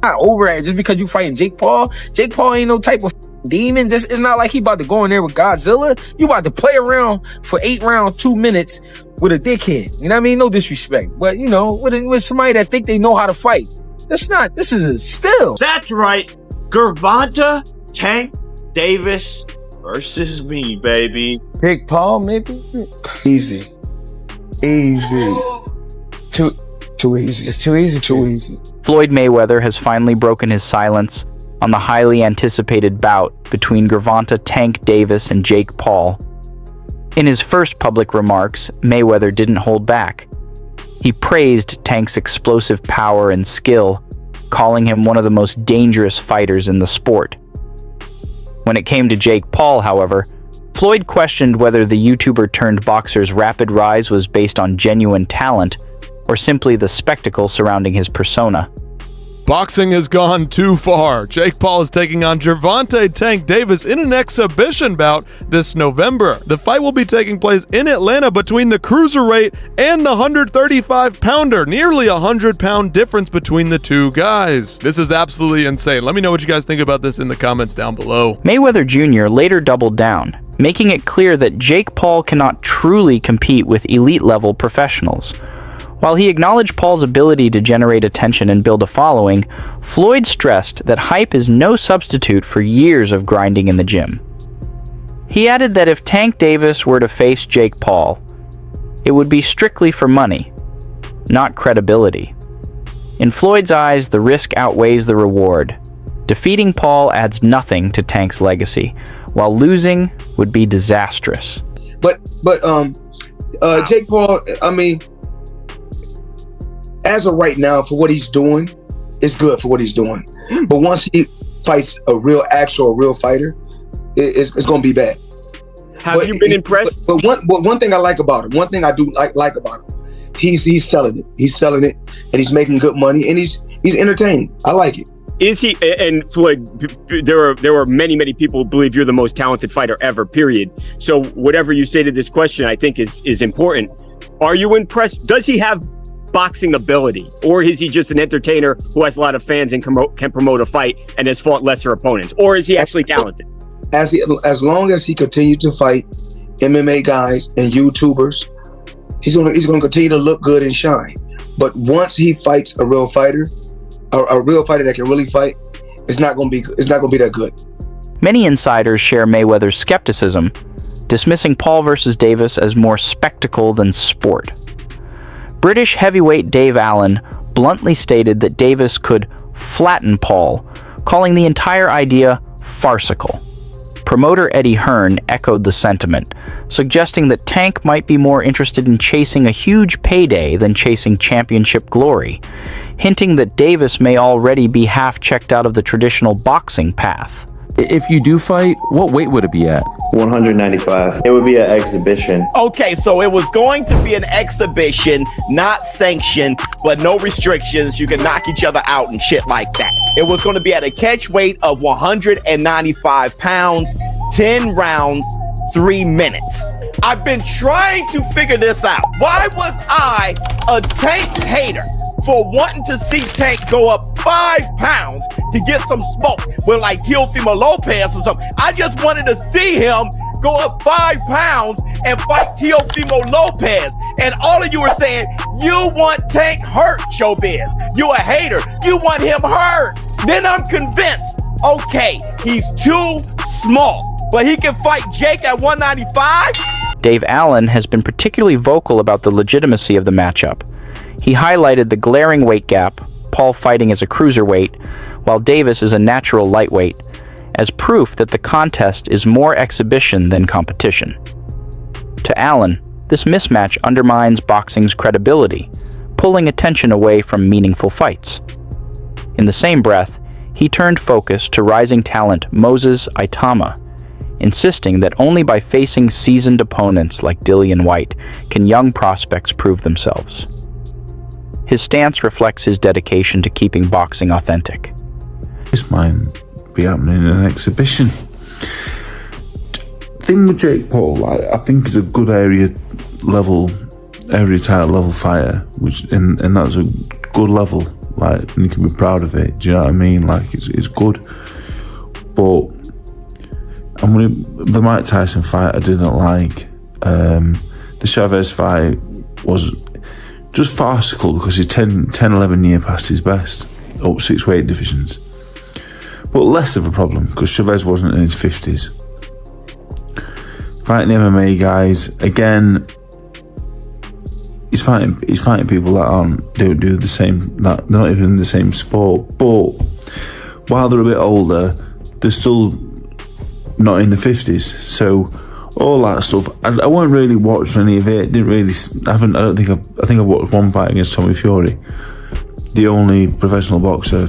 not over it just because you fighting Jake Paul. Jake Paul ain't no type of demon. This is not like he about to go in there with Godzilla. You about to play around for 8 rounds, 2 minutes with a dickhead. You know what I mean? No disrespect, but you know, with somebody that think they know how to fight. This is a still. That's right. Gervonta Tank Davis versus me, baby. Big Paul, maybe? Easy. Too easy. It's too easy. Too easy. Floyd Mayweather has finally broken his silence on the highly anticipated bout between Gervonta Tank Davis and Jake Paul. In his first public remarks, Mayweather didn't hold back. He praised Tank's explosive power and skill, calling him one of the most dangerous fighters in the sport. When it came to Jake Paul, however, Floyd questioned whether the YouTuber turned boxer's rapid rise was based on genuine talent or simply the spectacle surrounding his persona. Boxing has gone too far. Jake Paul is taking on Gervonta Tank Davis in an exhibition bout this November. The fight will be taking place in Atlanta between the cruiserweight and the 135-pounder, nearly a 100-pound difference between the two guys. This is absolutely insane. Let me know what you guys think about this in the comments down below. Mayweather Jr. later doubled down, making it clear that Jake Paul cannot truly compete with elite-level professionals. While he acknowledged Paul's ability to generate attention and build a following, Floyd stressed that hype is no substitute for years of grinding in the gym. He added that if Tank Davis were to face Jake Paul, it would be strictly for money, not credibility. In Floyd's eyes, the risk outweighs the reward. Defeating Paul adds nothing to Tank's legacy, while losing would be disastrous. But Jake Paul, I mean, as of right now, for what he's doing, it's good for what he's doing. But once he fights a real fighter, it's going to be bad. Have you been impressed? But one thing I like about him, one thing I do like about him, he's selling it. He's selling it, and he's making good money, and he's entertaining. I like it. Is he? And Floyd, there were many people who believe you're the most talented fighter ever, period. So whatever you say to this question, I think is important. Are you impressed? Does he have boxing ability, or is he just an entertainer who has a lot of fans and can promote a fight and has fought lesser opponents, or is he actually talented? As long as he continues to fight MMA guys and YouTubers, he's gonna continue to look good and shine. But once he fights a real fighter that can really fight, it's not gonna be that good. Many insiders share Mayweather's skepticism, dismissing Paul versus Davis as more spectacle than sport. British heavyweight Dave Allen bluntly stated that Davis could flatten Paul, calling the entire idea farcical. Promoter Eddie Hearn echoed the sentiment, suggesting that Tank might be more interested in chasing a huge payday than chasing championship glory, hinting that Davis may already be half checked out of the traditional boxing path. If you do fight, what weight would it be at? 195. It would be an exhibition. Okay, so it was going to be an exhibition, not sanctioned, but no restrictions. You can knock each other out and shit like that. It was going to be at a catch weight of 195 pounds, 10 rounds, 3 minutes. I've been trying to figure this out. Why was I a Tank hater for wanting to see Tank go up 5 pounds to get some smoke with like Teofimo Lopez or something? I just wanted to see him go up 5 pounds and fight Teofimo Lopez. And all of you are saying, you want Tank hurt, Showbiz. You a hater. You want him hurt. Then I'm convinced, okay, he's too small, but he can fight Jake at 195? Dave Allen has been particularly vocal about the legitimacy of the matchup. He highlighted the glaring weight gap, Paul fighting as a cruiserweight, while Davis is a natural lightweight, as proof that the contest is more exhibition than competition. To Allen, this mismatch undermines boxing's credibility, pulling attention away from meaningful fights. In the same breath, he turned focus to rising talent Moses Itama, insisting that only by facing seasoned opponents like Dillian White can young prospects prove themselves. His stance reflects his dedication to keeping boxing authentic. This might be happening in an exhibition. Thing with Jake Paul, I think he's a good area title level fighter, and that's a good level. like, and you can be proud of it. Do you know what I mean? Like, it's good. But the Mike Tyson fight I didn't like. The Chavez fight was just farcical because he's 10-11 year past his best, up 6 weight divisions. But less of a problem because Chavez wasn't in his 50s. Fighting the MMA guys, again, he's fighting people that don't do the same, they're not even in the same sport. But while they're a bit older, they're still not in the 50s. So all that stuff, I won't really watch any of it. I think I've watched one fight against Tommy Fury, the only professional boxer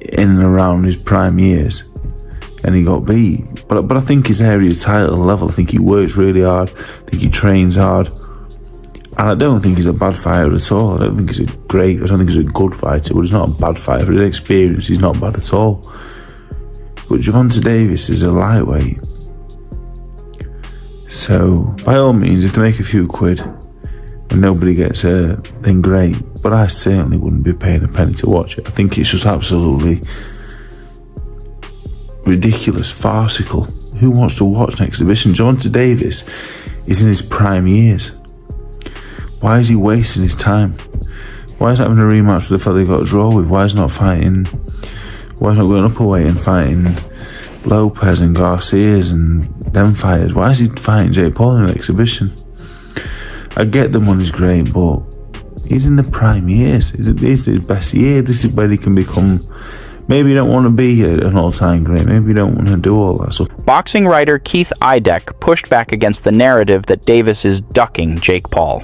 in and around his prime years, and he got beat. But I think his area title level, I think he works really hard, I think he trains hard, and I don't think he's a bad fighter at all. I don't think he's a good fighter, but he's not a bad fighter. For his experience, he's not bad at all. But Gervonta Davis is a lightweight. So, by all means, if they make a few quid and nobody gets hurt, then great. But I certainly wouldn't be paying a penny to watch it. I think it's just absolutely ridiculous, farcical. Who wants to watch an exhibition? Gervonta Davis is in his prime years. Why is he wasting his time? Why is he having a rematch with the fella he got a draw with? Why is he not fighting? Why is he not going up a weight and fighting Lopez and Garcia's and them fighters? Why is he fighting Jake Paul in an exhibition? I get the money's great, but he's in the prime years. It's his best year. This is where he can become. Maybe you don't want to be an all-time great. Maybe you don't want to do all that stuff. Boxing writer Keith Idek pushed back against the narrative that Davis is ducking Jake Paul.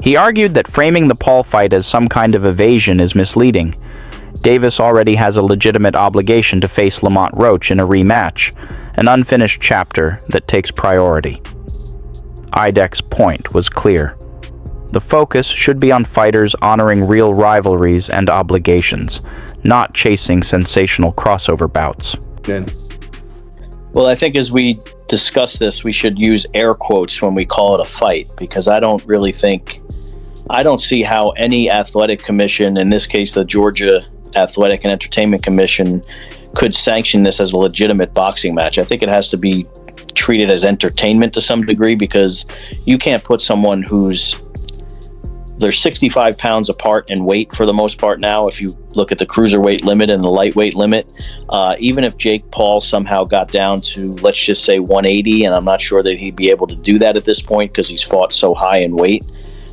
He argued that framing the Paul fight as some kind of evasion is misleading. Davis already has a legitimate obligation to face Lamont Roach in a rematch, an unfinished chapter that takes priority. Idek's point was clear. The focus should be on fighters honoring real rivalries and obligations, not chasing sensational crossover bouts. Well, I think as we discuss this, we should use air quotes when we call it a fight, because I don't see how any athletic commission, in this case the Georgia Athletic and Entertainment Commission, could sanction this as a legitimate boxing match. I think it has to be treated as entertainment to some degree, because you can't put someone they're 65 pounds apart in weight for the most part now. If you look at the cruiserweight limit and the lightweight limit, even if Jake Paul somehow got down to, let's just say 180, and I'm not sure that he'd be able to do that at this point because he's fought so high in weight.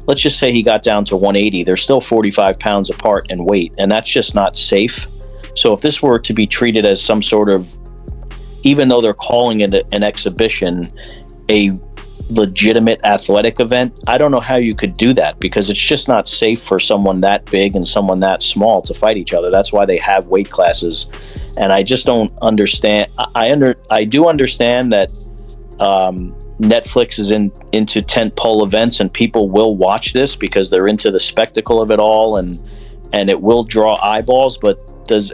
Let's just say he got down to 180. They're still 45 pounds apart in weight, and that's just not safe. So if this were to be treated as some sort of, even though they're calling it an exhibition, a legitimate athletic event, I don't know how you could do that, because it's just not safe for someone that big and someone that small to fight each other. That's why they have weight classes. And I just don't understand. I do understand that Netflix is into tentpole events, and people will watch this because they're into the spectacle of it all, and it will draw eyeballs. But does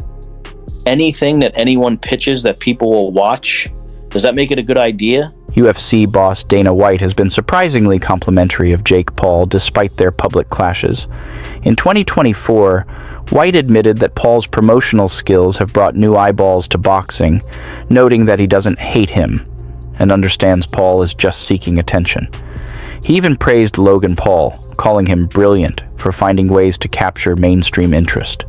anything that anyone pitches that people will watch, does that make it a good idea? UFC boss Dana White has been surprisingly complimentary of Jake Paul despite their public clashes. In 2024, White admitted that Paul's promotional skills have brought new eyeballs to boxing, noting that he doesn't hate him and understands Paul is just seeking attention. He even praised Logan Paul, calling him brilliant for finding ways to capture mainstream interest.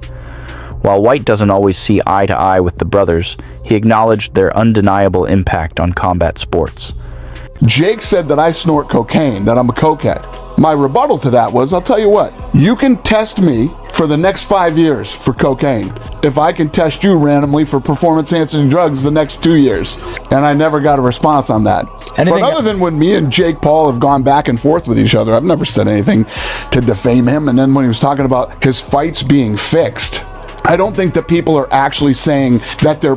While White doesn't always see eye to eye with the brothers, he acknowledged their undeniable impact on combat sports. Jake said that I snort cocaine, that I'm a cokehead. My rebuttal to that was, I'll tell you what, you can test me for the next 5 years for cocaine if I can test you randomly for performance-enhancing drugs the next 2 years. And I never got a response on that. But other than when me and Jake Paul have gone back and forth with each other, I've never said anything to defame him. And then when he was talking about his fights being fixed, I don't think that people are actually saying that they're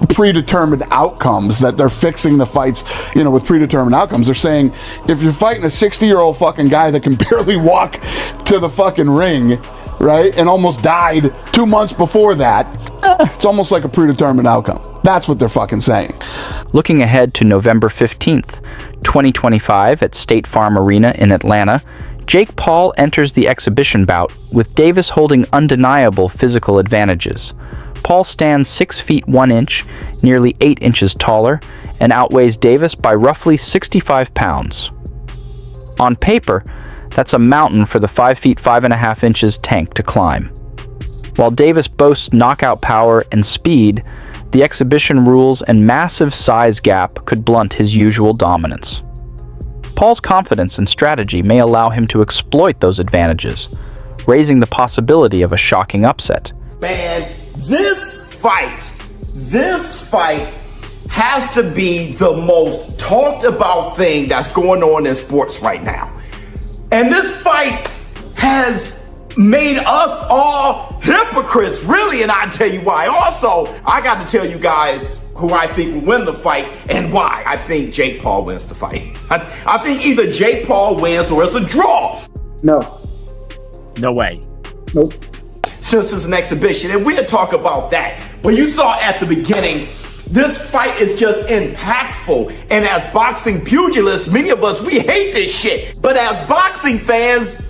predetermined outcomes, that they're fixing the fights, with predetermined outcomes. They're saying if you're fighting a 60-year-old fucking guy that can barely walk to the fucking ring, right, and almost died 2 months before that, it's almost like a predetermined outcome. That's what they're fucking saying. Looking ahead to November 15th, 2025 at State Farm Arena in Atlanta, Jake Paul enters the exhibition bout with Davis holding undeniable physical advantages. Paul stands 6 feet 1 inch, nearly 8 inches taller, and outweighs Davis by roughly 65 pounds. On paper, that's a mountain for the 5 feet 5.5 inches tank to climb. While Davis boasts knockout power and speed, the exhibition rules and massive size gap could blunt his usual dominance. Paul's confidence and strategy may allow him to exploit those advantages, raising the possibility of a shocking upset. Man, this fight has to be the most talked about thing that's going on in sports right now. And this fight has made us all hypocrites, really, and I'll tell you why. Also, I got to tell you guys who I think will win the fight and why I think Jake Paul wins the fight. I think either Jake Paul wins or it's a draw. No. No way. Nope. Since it's an exhibition, and we'll talk about that. But you saw at the beginning, this fight is just impactful. And as boxing pugilists, many of us, we hate this shit. But as boxing fans,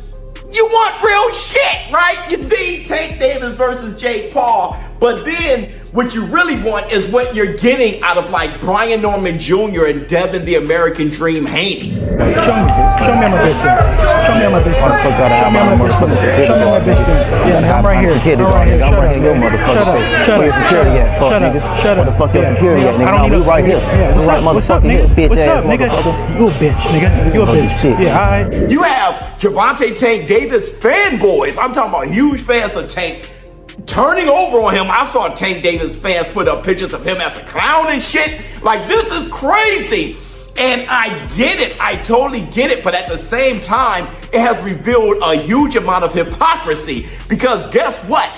you want real shit, right? You see Tank Davis versus Jake Paul. But then what you really want is what you're getting out of like Brian Norman Jr. and Devin the American Dream Haney. Show me my bitch then. Show me my bitch then. Show me my bitch then. Show me my bitch then. Yeah, I'm right here. I'm right here. Shut up. Your motherfucker. Shut up. Shut up. Shut up. What the fuck your security at, nigga? I don't need no right here. Yeah, what's up, nigga? What's up, nigga? You a bitch, nigga. You a bitch. Yeah, alright. You have Gervonta Tank Davis fanboys. I'm talking about huge fans of Tank turning over on him. I saw Tank Davis fans put up pictures of him as a clown and shit. Like, this is crazy. And I get it. I totally get it. But at the same time, it has revealed a huge amount of hypocrisy. Because guess what?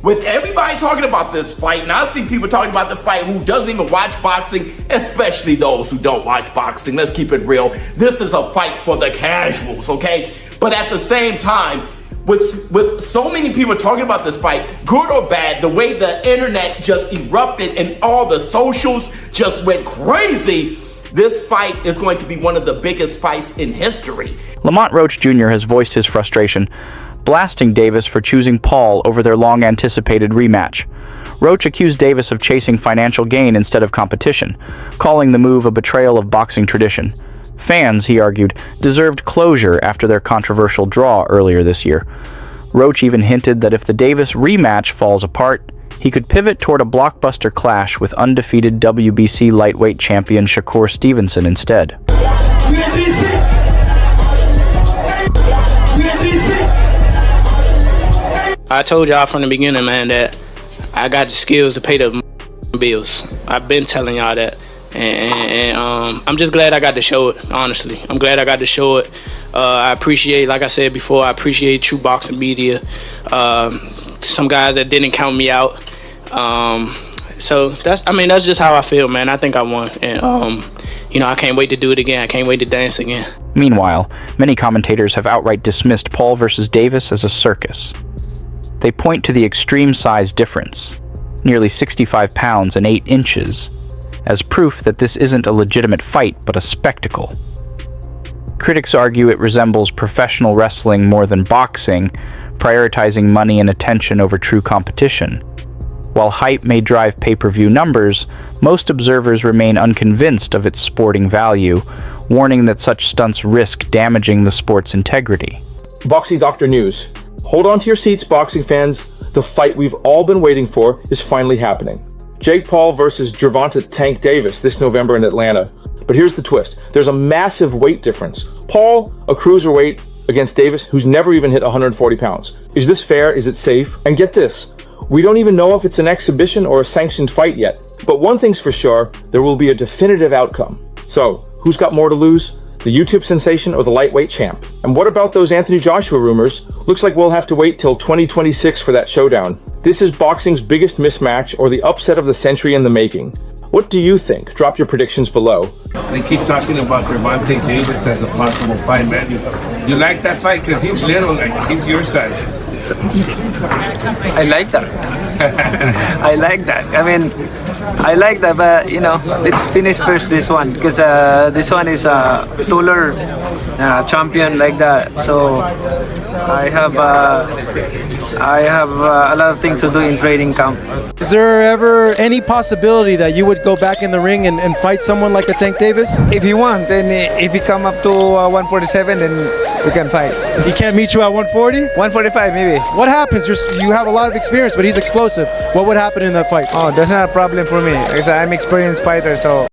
With everybody talking about this fight, and I see people talking about the fight who doesn't even watch boxing, especially those who don't watch boxing. Let's keep it real. This is a fight for the casuals, okay? But at the same time, with so many people talking about this fight, good or bad, the way the internet just erupted and all the socials just went crazy, this fight is going to be one of the biggest fights in history. Lamont Roach Jr. has voiced his frustration, blasting Davis for choosing Paul over their long-anticipated rematch. Roach accused Davis of chasing financial gain instead of competition, calling the move a betrayal of boxing tradition. Fans, he argued, deserved closure after their controversial draw earlier this year. Roach even hinted that if the Davis rematch falls apart, he could pivot toward a blockbuster clash with undefeated WBC lightweight champion Shakur Stevenson instead. I told y'all from the beginning, man, that I got the skills to pay the bills. I've been telling y'all that. And I'm just glad I got to show it, honestly. I'm glad I got to show it. I appreciate, like I said before, I appreciate True Boxing Media. Some guys that didn't count me out. So that's just how I feel, man. I think I won. And, I can't wait to do it again. I can't wait to dance again. Meanwhile, many commentators have outright dismissed Paul versus Davis as a circus. They point to the extreme size difference, nearly 65 pounds and 8 inches, as proof that this isn't a legitimate fight, but a spectacle. Critics argue it resembles professional wrestling more than boxing, prioritizing money and attention over true competition. While hype may drive pay-per-view numbers, most observers remain unconvinced of its sporting value, warning that such stunts risk damaging the sport's integrity. Boxing Doctor News. Hold on to your seats, boxing fans. The fight we've all been waiting for is finally happening. Jake Paul versus Gervonta Tank Davis this November in Atlanta. But here's the twist. There's a massive weight difference. Paul, a cruiserweight, against Davis, who's never even hit 140 pounds. Is this fair? Is it safe? And get this. We don't even know if it's an exhibition or a sanctioned fight yet. But one thing's for sure, there will be a definitive outcome. So, who's got more to lose? The YouTube sensation or the lightweight champ? And what about those Anthony Joshua rumors Looks like we'll have to wait till 2026 for that showdown. This is boxing's biggest mismatch or the upset of the century in the making. What do you think? Drop your predictions below. They keep talking about Gervonta Davis as a possible fight, man. You like that fight? Because he's little, like he's your size. I like that. I like that. I mean, I like that, but you know, let's finish first this one because this one is a taller champion like that. So I have a lot of things to do in training camp. Is there ever any possibility that you would go back in the ring and fight someone like a Tank Davis? If you want, and if you come up to 147, then we can fight. He can't meet you at 140? 145 maybe. What happens? You have a lot of experience, but he's explosive. What would happen in that fight? Oh, that's not a problem for me. I'm an experienced fighter, so